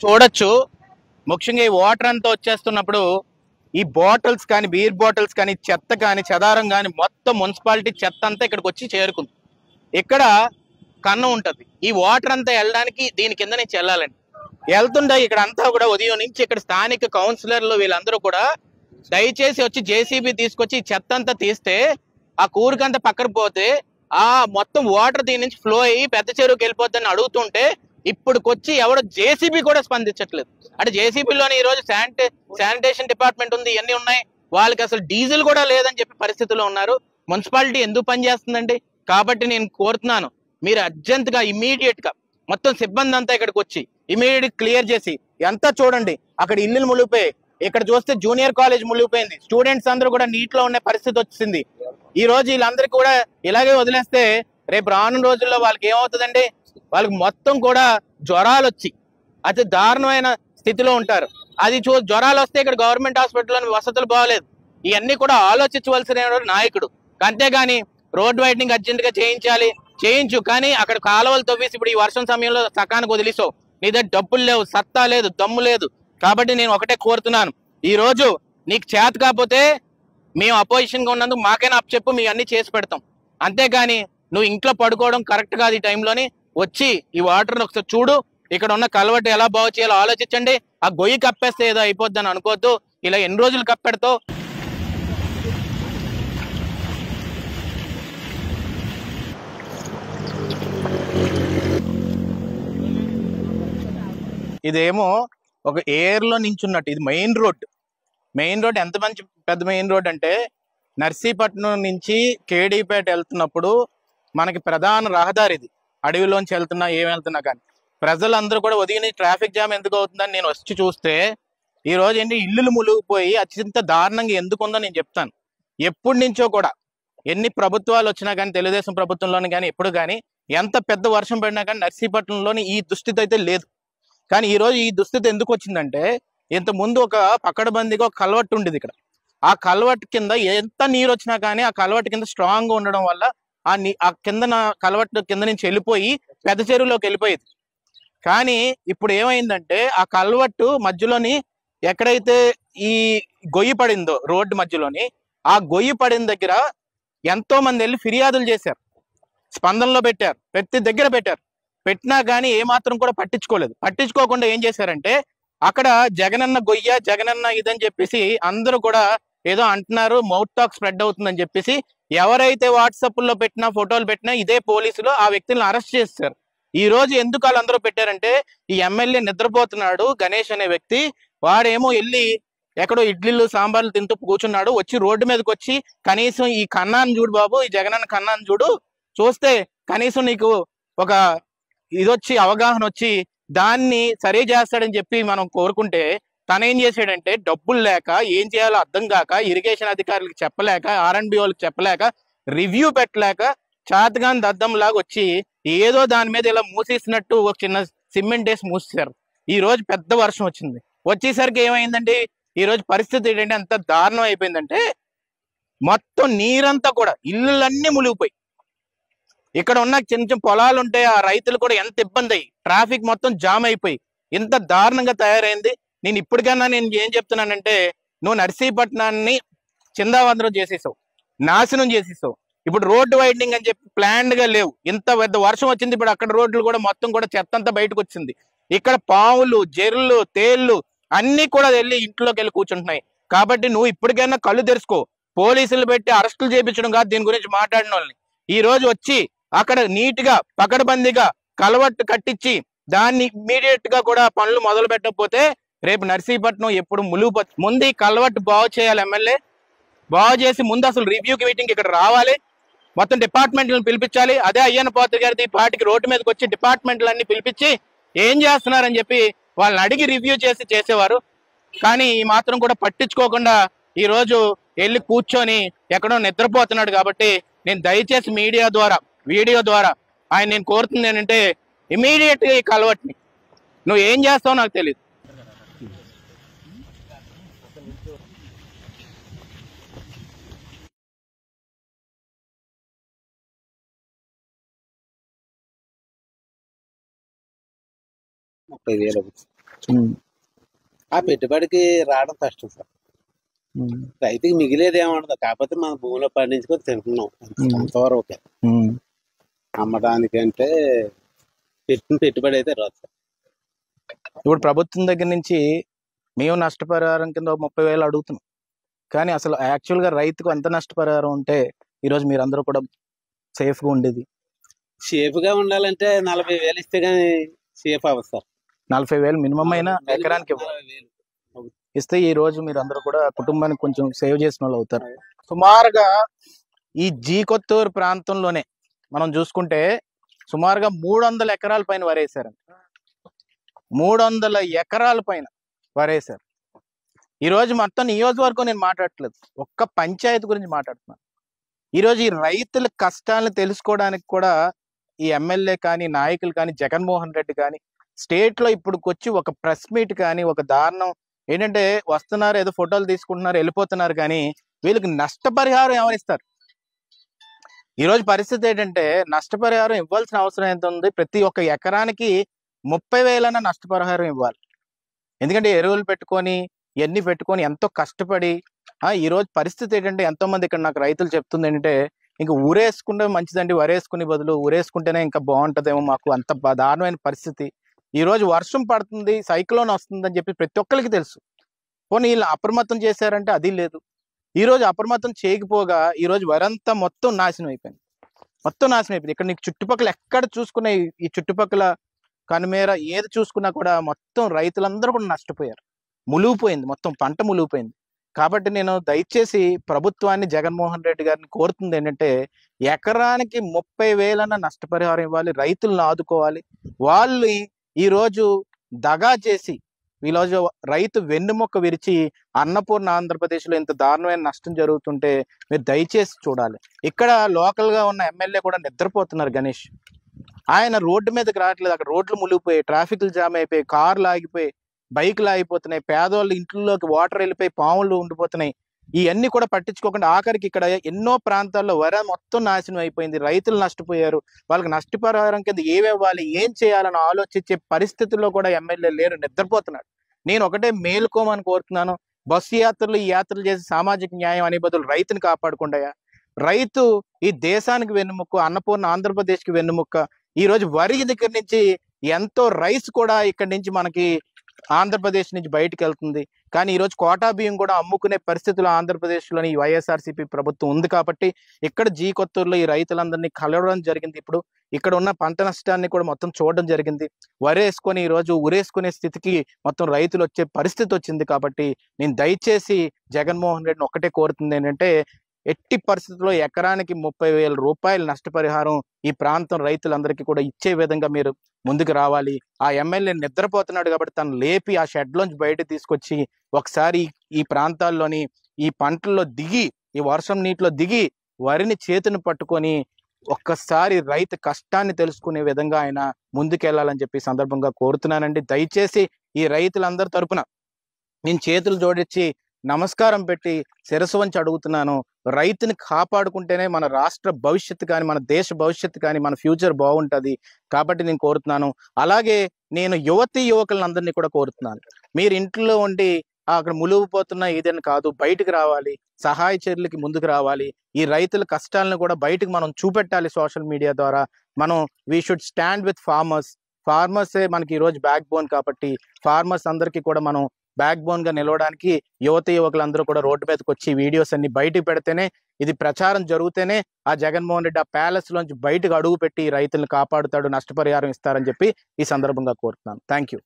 చూడొచ్చు. ముఖ్యంగా ఈ వాటర్ అంతా వచ్చేస్తున్నప్పుడు ఈ బాటిల్స్ కానీ, బీర్ బాటిల్స్ కానీ, చెత్త కానీ, చెదారం కానీ మొత్తం మున్సిపాలిటీ చెత్త అంతా ఇక్కడికి వచ్చి చేరుకుంది. ఇక్కడ కన్నం ఉంటది. ఈ వాటర్ అంతా వెళ్ళడానికి దీని కింద నుంచి వెళ్ళాలండి. వెళ్తుంటే ఇక్కడ అంతా కూడా ఉదయం నుంచి ఇక్కడ స్థానిక కౌన్సిలర్లు వీళ్ళందరూ కూడా దయచేసి వచ్చి జేసీబీ తీసుకొచ్చి ఈ చెత్త అంతా తీస్తే ఆ కూరికంతా పక్కకు పోతే ఆ మొత్తం వాటర్ దీని నుంచి ఫ్లో అయ్యి పెద్ద చెరువుకి వెళ్ళిపోద్దని అడుగుతుంటే ఇప్పుడుకొచ్చి ఎవడో జేసీబీ కూడా స్పందించట్లేదు. అంటే జేసీబీలోని ఈ రోజు శానిటేషన్ డిపార్ట్మెంట్ ఉంది, ఇవన్నీ ఉన్నాయి, వాళ్ళకి అసలు డీజిల్ కూడా లేదని చెప్పి పరిస్థితిలో ఉన్నారు. మున్సిపాలిటీ ఎందుకు పనిచేస్తుందండి? కాబట్టి నేను కోరుతున్నాను, మీరు అర్జెంట్ గా ఇమీడియట్ గా మొత్తం సిబ్బంది అంతా ఇక్కడికి వచ్చి ఇమీడియట్ క్లియర్ చేసి అంతా చూడండి. అక్కడ ఇల్లులు మునిగిపోయి, ఇక్కడ చూస్తే జూనియర్ కాలేజ్ మునిగిపోయింది, స్టూడెంట్స్ అందరూ కూడా నీటిలో ఉండే పరిస్థితి వచ్చింది. ఈ రోజు వీళ్ళందరికీ కూడా ఇలాగే వదిలేస్తే రేపు రానున్న రోజుల్లో వాళ్ళకి ఏమవుతుందండి? వాళ్ళకి మొత్తం కూడా జ్వరాలు వచ్చి అతి దారుణమైన స్థితిలో ఉంటారు. అది జ్వరాలు వస్తే ఇక్కడ గవర్నమెంట్ హాస్పిటల్లో వసతులు బాగలేదు. ఇవన్నీ కూడా ఆలోచించవలసిన నాయకుడు. అంతేగాని రోడ్ వైడనింగ్ అర్జెంట్ గా చేయించు, కానీ అక్కడ కాలువలు తవ్వేసి ఇప్పుడు ఈ వర్షం సమయంలో సకానికి వదిలేసో నీ దగ్గర డబ్బులు లేవు, సత్తా లేదు, దమ్ము లేదు. కాబట్టి నేను ఒకటే కోరుతున్నాను, ఈ రోజు నీకు చేత కాకపోతే మేము అపోజిషన్ గా ఉన్నందుకు మాకైనా అప్పచెప్పు, మీ అన్ని చేసి పెడతాం. అంతేగాని నువ్వు ఇంట్లో పడుకోవడం కరెక్ట్ కాదు. ఈ టైంలోని వచ్చి ఈ వాటర్ ఒకసారి చూడు, ఇక్కడ ఉన్న కలవట్టు ఎలా బాగు చేయాలో ఆలోచించండి. ఆ గొయ్యి కప్పేస్తే ఏదో అయిపోద్ది అని అనుకోవద్దు. ఇలా ఎన్ని రోజులు కప్పెడతావు? ఇదేమో ఒక ఎయిర్ లో నించున్నట్టు. ఇది మెయిన్ రోడ్ ఎంత మంచి పెద్ద మెయిన్ రోడ్ అంటే నర్సీపట్నం నుంచి కేడీపేట వెళ్తున్నప్పుడు మనకి ప్రధాన రహదారి ఇది. అడవిలోంచి వెళ్తున్నా ఏం వెళ్తున్నా కానీ ప్రజలందరూ కూడా ఉదయం ట్రాఫిక్ జామ్ ఎందుకు అవుతుందని నేను వచ్చి చూస్తే ఈ రోజు ఏంటి ఇల్లులు మునిగిపోయి అత్యంత దారుణంగా ఎందుకు ఉందో నేను చెప్తాను. ఎప్పటి నుంచో కూడా ఎన్ని ప్రభుత్వాలు వచ్చినా కానీ, తెలుగుదేశం ప్రభుత్వంలోని కానీ ఎప్పుడు కానీ ఎంత పెద్ద వర్షం పడినా కానీ నర్సీపట్నంలోని ఈ దుస్థితి అయితే లేదు. కానీ ఈ రోజు ఈ దుస్థితి ఎందుకు వచ్చిందంటే, ఇంత ముందు ఒక పకడ్బందీగా ఒక కల్వర్ట్ ఉండేది ఇక్కడ. ఆ కల్వర్ట్ కింద ఎంత నీరు వచ్చినా కానీ ఆ కల్వర్ట్ కింద స్ట్రాంగ్ గా ఉండడం వల్ల ఆ కింద కల్వర్ట్ కింద నుంచి వెళ్ళిపోయి పెద్ద చెరువులోకి వెళ్ళిపోయేది. కానీ ఇప్పుడు ఏమైందంటే ఆ కల్వర్ట్ మధ్యలోని ఎక్కడైతే ఈ గొయ్యి పడిందో రోడ్డు మధ్యలోని, ఆ గొయ్యి పడిన దగ్గర ఎంతో మంది వెళ్ళి ఫిర్యాదులు చేశారు, స్పందనలో పెట్టారు, ప్రతి దగ్గర పెట్టినా కానీ ఏమాత్రం కూడా పట్టించుకోకుండా ఏం చేశారంటే అక్కడ జగనన్న గొయ్య, జగనన్న ఇదని చెప్పేసి అందరూ కూడా ఏదో అంటున్నారు, మౌత్ టాక్ స్ప్రెడ్ అవుతుందని చెప్పేసి ఎవరైతే వాట్సాప్ లో పెట్టినా ఫోటోలు పెట్టినా ఇదే పోలీసులు ఆ వ్యక్తులను అరెస్ట్ చేస్తారు. ఈ రోజు ఎందుకు వాళ్ళందరూ పెట్టారంటే ఈ ఎమ్మెల్యే నిద్రపోతున్నాడు గణేష్ అనే వ్యక్తి, వాడేమో వెళ్ళి ఎక్కడో ఇడ్లీలు సాంబార్లు తింటూ కూర్చున్నాడు. వచ్చి రోడ్డు మీదకి వచ్చి కనీసం ఈ కన్నాను చూడు బాబు, ఈ జగనన్న కన్నాను చూస్తే కనీసం నీకు ఒక ఇదొచ్చి అవగాహన వచ్చి దాన్ని సరి చేస్తాడని చెప్పి మనం కోరుకుంటే తనేం చేశాడంటే డబ్బులు లేక ఏం చేయాలో అర్థం కాక, ఇరిగేషన్ అధికారులకు చెప్పలేక, R&B వాళ్ళకి చెప్పలేక, రివ్యూ పెట్టలేక చాతగాని దద్దం లాగా వచ్చి ఏదో దాని మీద ఇలా మూసేసినట్టు ఒక చిన్న సిమెంట్ వేసి మూసేశారు. ఈ రోజు పెద్ద వర్షం వచ్చేసరికి ఏమైందండి, ఈ రోజు పరిస్థితి ఏంటంటే అంత దారుణం అయిపోయిందంటే మొత్తం నీరంతా కూడా ఇళ్ళన్నీ మునిగిపోయి, ఇక్కడ ఉన్న చిన్న చిన్న పొలాలు ఉంటాయి, ఆ రైతులు కూడా ఎంత ఇబ్బంది అయ్యి ట్రాఫిక్ మొత్తం జామ్ అయిపోయి ఇంత దారుణంగా తయారైంది. నేను ఇప్పటికన్నా నేను ఏం చెప్తున్నానంటే, నువ్వు నర్సీపట్నాన్ని చిందావందరం చేసేసావు, నాశనం చేసేసావు. ఇప్పుడు రోడ్డు వైడనింగ్ అని చెప్పి ప్లాన్డ్ గా లేవు. ఇంత పెద్ద వర్షం వచ్చింది, ఇప్పుడు అక్కడ రోడ్లు కూడా మొత్తం కూడా చెత్త అంతా బయటకు వచ్చింది. ఇక్కడ పాములు, జెర్లు, తేళ్లు అన్ని కూడా వెళ్ళి ఇంట్లోకి వెళ్ళి కూర్చుంటున్నాయి. కాబట్టి నువ్వు ఇప్పటికైనా కళ్ళు తెరుచుకో. పోలీసులు పెట్టి అరెస్టులు చేయించడం కాదు దీని గురించి మాట్లాడిన వాళ్ళని. ఈ రోజు వచ్చి అక్కడ నీట్ గా పకడ్బందీగా కలవట్టు కట్టించి దాన్ని ఇమీడియట్ గా కూడా పనులు మొదలు పెట్టకపోతే రేపు నర్సీపట్నం ఎప్పుడు ములుగుపోతుంది. ముందు ఈ కలవట్టు బాగు చేయాలి, ఎమ్మెల్యే బాగు చేసి ముందు అసలు రివ్యూకి మీటింగ్ ఇక్కడ రావాలి, మొత్తం డిపార్ట్మెంట్లను పిలిపించాలి. అదే అయ్యన్న పాత్ర గారిది పార్టీకి రోడ్డు మీదకి వచ్చి డిపార్ట్మెంట్లన్నీ పిలిపించి ఏం చేస్తున్నారని చెప్పి వాళ్ళని అడిగి రివ్యూ చేసేవారు. కానీ ఈ మాత్రం కూడా పట్టించుకోకుండా ఈ రోజు వెళ్ళి కూర్చొని ఎక్కడో నిద్రపోతున్నాడు. కాబట్టి నేను దయచేసి వీడియో ద్వారా నేను కోరుతుంది ఏంటంటే ఇమీడియట్ గా ఈ కలవట్ని నువ్వు ఏం చేస్తావో నాకు తెలియదు. ₹30,000 ఆ పెట్టుబడికి రావడం కష్టం సార్. రైతుకి మిగిలేదు ఏమండదు, కాకపోతే మన భూమిలో పండించుకొని తింటున్నాం అంతవరకు. అమ్మడానికంటే పెట్టిన పెట్టుబడి అయితే రాదు సార్. ఇప్పుడు ప్రభుత్వం దగ్గర నుంచి మేము నష్టపరిహారం కింద 30,000 అడుగుతున్నాం, కానీ అసలు యాక్చువల్గా రైతుకు ఎంత నష్టపరిహారం ఉంటే ఈరోజు మీరందరూ కూడా సేఫ్గా ఉండేది? సేఫ్గా ఉండాలంటే 40,000 ఇస్తే కానీ సేఫ్ అవ్వదు సార్. 40,000 మినిమం అయినా ఎకరానికి ఇస్తే ఈ రోజు మీరు అందరూ కూడా కుటుంబానికి కొంచెం సేవ్ చేసిన వాళ్ళు అవుతారు. సుమారుగా ఈ జీకొత్తూరు ప్రాంతంలోనే మనం చూసుకుంటే సుమారుగా 300 ఎకరాల పైన వరేశారండి. 300 ఎకరాల పైన వరేశారు. ఈరోజు మొత్తం నియోజకవర్గం నేను మాట్లాడట్లేదు, ఒక్క పంచాయతీ గురించి మాట్లాడుతున్నాను. ఈరోజు ఈ రైతుల కష్టాలను తెలుసుకోవడానికి కూడా ఈ ఎమ్మెల్యే కానీ నాయకులు కానీ జగన్మోహన్ రెడ్డి కానీ స్టేట్లో ఇప్పుడుకొచ్చి ఒక ప్రెస్ మీట్ కానీ ఒక దారుణం ఏంటంటే వస్తున్నారు, ఏదో ఫోటోలు తీసుకుంటున్నారు, వెళ్ళిపోతున్నారు, కానీ వీళ్ళకి నష్టపరిహారం ఎవరిస్తారు? ఈరోజు పరిస్థితి ఏంటంటే నష్టపరిహారం ఇవ్వాల్సిన అవసరం ఎంత ఉంది? ప్రతి ఒక్క ఎకరానికి 30,000 నష్టపరిహారం ఇవ్వాలి. ఎందుకంటే ఎరువులు పెట్టుకొని ఇవన్నీ పెట్టుకొని ఎంతో కష్టపడి ఈరోజు పరిస్థితి ఏంటంటే ఎంతో మంది ఇక్కడ నాకు రైతులు చెప్తుంది ఏంటంటే ఇంకా ఊరేసుకుంటే మంచిదండి, వరేసుకునే బదులు ఊరేసుకుంటేనే ఇంకా బాగుంటుందేమో, మాకు అంత దారుణమైన పరిస్థితి. ఈరోజు వర్షం పడుతుంది, సైక్లోన్ వస్తుందని చెప్పి ప్రతి ఒక్కరికి తెలుసు. పోనీ వీళ్ళు అప్రమత్తం చేశారంటే అది లేదు. ఈరోజు అప్రమత్తం చేయకపోగా ఈరోజు వరంతా మొత్తం నాశనం అయిపోయింది. ఇక్కడ నీకు చుట్టుపక్కల ఎక్కడ చూసుకునే ఈ చుట్టుపక్కల కనుమేర ఏది చూసుకున్నా కూడా మొత్తం రైతులందరూ కూడా నష్టపోయారు, ములిగిపోయింది, మొత్తం పంట ములిగిపోయింది. కాబట్టి నేను దయచేసి ప్రభుత్వాన్ని జగన్మోహన్ రెడ్డి గారిని కోరుతుంది ఏంటంటే ఎకరానికి 30,000 నష్టపరిహారం ఇవ్వాలి, రైతులను ఆదుకోవాలి. వాళ్ళు ఈరోజు దగా చేసి ఈరోజు రైతు వెన్నుముక్క విరిచి అన్నపూర్ణ ఆంధ్రప్రదేశ్లో ఇంత దారుణమైన నష్టం జరుగుతుంటే మీరు దయచేసి చూడాలి. ఇక్కడ లోకల్గా ఉన్న ఎమ్మెల్యే కూడా నిద్రపోతున్నారు గణేష్. ఆయన రోడ్డు మీదకి రావట్లేదు, అక్కడ రోడ్లు మునిగిపోయి ట్రాఫిక్లు జామ్ అయిపోయి కార్లు ఆగిపోయి బైకులు ఆగిపోతున్నాయి, పేదవాళ్ళు ఇంట్లోకి వాటర్ వెళ్ళిపోయి పాములు ఉండిపోతున్నాయి. ఇవన్నీ కూడా పట్టించుకోకుండా ఆఖరికి ఇక్కడ ఎన్నో ప్రాంతాల్లో వర మొత్తం నాశనం అయిపోయింది, రైతులు నష్టపోయారు. వాళ్ళకి నష్టపరిహారం కింద ఏమివ్వాలి, ఏం చేయాలని ఆలోచించే పరిస్థితుల్లో కూడా ఎమ్మెల్యే లేరు, నిద్రపోతున్నాడు. నేను ఒకటే మేలుకోమని కోరుతున్నాను, బస్సు యాత్రలు ఈ యాత్రలు చేసి సామాజిక న్యాయం అనే బదులు రైతుని కాపాడుకుంటాయా? రైతు ఈ దేశానికి వెన్నుముక్క, అన్నపూర్ణ ఆంధ్రప్రదేశ్కి వెన్నుముక్క. ఈ రోజు వరి దగ్గర నుంచి ఎంతో రైస్ కూడా ఇక్కడి నుంచి మనకి ఆంధ్రప్రదేశ్ నుంచి బయటకు వెళ్తుంది, కానీ ఈరోజు కోటా బియ్యం కూడా అమ్ముకునే పరిస్థితులు ఆంధ్రప్రదేశ్లోని వైఎస్ఆర్సీపీ ప్రభుత్వం ఉంది. కాబట్టి ఇక్కడ జీకొత్తూరులో ఈ రైతులందరినీ కలవడం జరిగింది. ఇప్పుడు ఇక్కడ ఉన్న పంట నష్టాన్ని కూడా మొత్తం చూడడం జరిగింది. వరేసుకొని ఈరోజు ఉరేసుకునే స్థితికి మొత్తం రైతులు వచ్చే పరిస్థితి వచ్చింది. కాబట్టి నేను దయచేసి జగన్మోహన్ రెడ్డిని ఒక్కటే కోరుతుంది ఏంటంటే ఎట్టి పరిస్థితుల్లో ఎకరానికి 30,000 రూపాయలు నష్టపరిహారం ఈ ప్రాంతం రైతులందరికీ కూడా ఇచ్చే విధంగా మీరు ముందుకు రావాలి. ఆ ఎమ్మెల్యే నిద్రపోతున్నాడు కాబట్టి తను లేపి ఆ షెడ్లోంచి బయట తీసుకొచ్చి ఒకసారి ఈ ప్రాంతాల్లోని ఈ పంటల్లో దిగి, ఈ వర్షం నీటిలో దిగి వరిని చేతిని పట్టుకొని ఒక్కసారి రైతు కష్టాన్ని తెలుసుకునే విధంగా ఆయన ముందుకెళ్లాలని చెప్పి సందర్భంగా కోరుతున్నానండి. దయచేసి ఈ రైతులందరి తరపున నేను చేతులు జోడించి నమస్కారం పెట్టి శిరస్సు వంచి అడుగుతున్నాను, రైతుని కాపాడుకుంటేనే మన రాష్ట్ర భవిష్యత్తు కానీ మన దేశ భవిష్యత్తు కానీ మన ఫ్యూచర్ బాగుంటుంది. కాబట్టి నేను కోరుతున్నాను. అలాగే నేను యువకులందరినీ కూడా కోరుతున్నాను, మీరు ఇంట్లో ఉండి అక్కడ మునిగిపోతున్న ఏదైనా కాదు, బయటకు రావాలి, సహాయ చర్యలకి ముందుకు రావాలి. ఈ రైతుల కష్టాలను కూడా బయటకు మనం చూపెట్టాలి సోషల్ మీడియా ద్వారా. మనం వీ షుడ్ స్టాండ్ విత్ ఫార్మర్సే మనకి ఈరోజు బ్యాక్ బోన్. కాబట్టి ఫార్మర్స్ అందరికీ కూడా మనం బ్యాక్ బోన్ గా నిలవడానికి యువకులందరూ కూడా రోడ్డు మీదకి వచ్చి వీడియోస్ అన్ని బయటకు పెడితేనే, ఇది ప్రచారం జరిగితేనే ఆ జగన్మోహన్ రెడ్డి ఆ ప్యాలెస్ లోంచి బయటకు అడుగు పెట్టి రైతులను కాపాడుతాడు, నష్టపరిహారం ఇస్తారని చెప్పి ఈ సందర్భంగా కోరుతున్నాను. Thank you.